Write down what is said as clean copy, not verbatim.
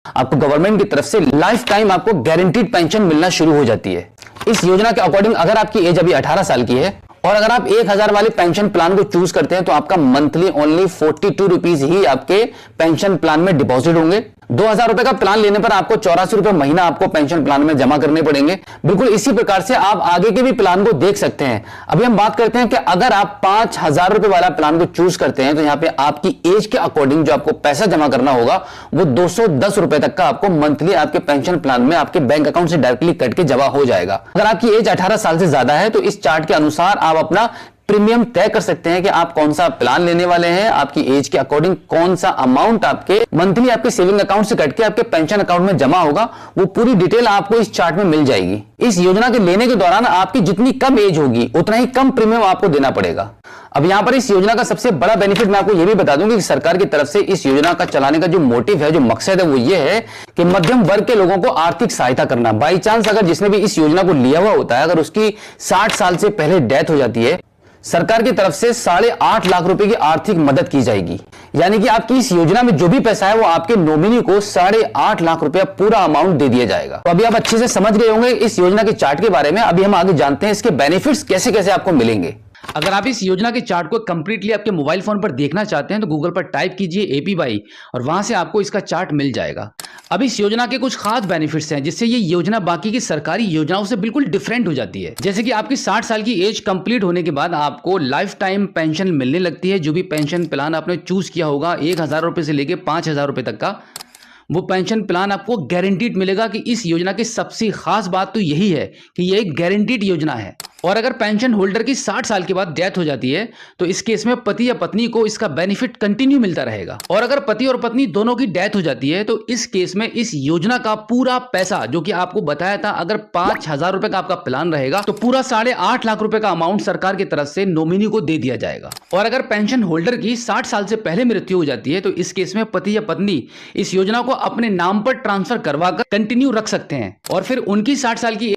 आपको गवर्नमेंट की तरफ से लाइफ टाइम आपको गारंटीड पेंशन मिलना शुरू हो जाती है। इस योजना के अकॉर्डिंग अगर आपकी एज अभी 18 साल की है और अगर आप 1000 वाले पेंशन प्लान को चूज करते हैं तो आपका मंथली ओनली 42 रुपीज ही आपके पेंशन प्लान में डिपॉजिट होंगे। 2000 रुपए का प्लान लेने पर आपको 84 रुपए महीना आपको पेंशन प्लान में जमा करने पड़ेंगे। बिल्कुल इसी प्रकार से आप आगे के भी प्लान को देख सकते हैं। अभी हम बात करते हैं कि अगर आप 5000 रुपए वाला प्लान को चूज करते हैं तो यहां पे आपकी एज के अकॉर्डिंग जो आपको पैसा जमा करना होगा वो 210 रुपए तक का आपको मंथली आपके पेंशन प्लान में आपके बैंक अकाउंट से डायरेक्टली कट के जमा हो जाएगा। अगर आपकी एज 18 साल से ज्यादा है तो इस चार्ट के अनुसार आप अपना प्रीमियम तय कर सकते हैं कि आप कौन सा प्लान लेने वाले हैं। आपकी एज के अकॉर्डिंग कौन सा अमाउंट आपके मंथली आपके सेविंग अकाउंट से कट के आपके पेंशन अकाउंट में जमा होगा, वो पूरी डिटेल आपको इस चार्ट में मिल जाएगी। इस योजना के लेने के दौरान आपकी जितनी कम एज होगी उतना ही कम प्रीमियम आपको देना पड़ेगा। अब यहां पर इस योजना का सबसे बड़ा बेनिफिट मैं आपको यह भी बता दूंगी कि सरकार की तरफ से इस योजना का चलाने का जो मोटिव है, जो मकसद है, वो ये है कि मध्यम वर्ग के लोगों को आर्थिक सहायता करना। बाई चांस अगर जिसने भी इस योजना को लिया हुआ होता है, अगर उसकी 60 साल से पहले डेथ हो जाती है, सरकार की तरफ से 8.5 लाख रुपए की आर्थिक मदद की जाएगी। यानी कि आपकी इस योजना में जो भी पैसा है वो आपके नॉमिनी को 8.5 लाख रुपया पूरा अमाउंट दे दिया जाएगा। तो अभी आप अच्छे से समझ गए होंगे इस योजना के चार्ट के बारे में। अभी हम आगे जानते हैं इसके बेनिफिट्स कैसे कैसे आपको मिलेंगे। अगर आप इस योजना के चार्ट को कंप्लीटली आपके मोबाइल फोन पर देखना चाहते हैं तो गूगल पर टाइप कीजिए APY और वहां से आपको इसका चार्ट मिल जाएगा। अब इस योजना के कुछ खास बेनिफिट्स हैं जिससे ये योजना बाकी की सरकारी योजनाओं से बिल्कुल डिफरेंट हो जाती है। जैसे कि आपकी 60 साल की एज कंप्लीट होने के बाद आपको लाइफ टाइम पेंशन मिलने लगती है। जो भी पेंशन प्लान आपने चूज किया होगा 1000 रुपए से लेके 5000 रुपए तक का, वो पेंशन प्लान आपको गारंटीड मिलेगा। कि इस योजना की सबसे खास बात तो यही है कि ये एक गारंटीड योजना है। और अगर पेंशन होल्डर की 60 साल के बाद डेथ हो जाती है तो इस केस में पति या पत्नी को इसका बेनिफिट कंटिन्यू मिलता रहेगा। और अगर पति और पत्नी दोनों की डेथ हो जाती है तो इस केस में इस योजना का पूरा पैसा, जो कि आपको बताया था, अगर 5000 रुपए का आपका प्लान रहेगा तो पूरा 8.5 लाख रुपए का अमाउंट सरकार की तरफ से नॉमिनी को दे दिया जाएगा। और अगर पेंशन होल्डर की 60 साल से पहले मृत्यु हो जाती है तो इस केस में पति या पत्नी इस योजना को अपने नाम पर ट्रांसफर करवाकर कंटिन्यू रख सकते हैं। और फिर उनकी 60 साल की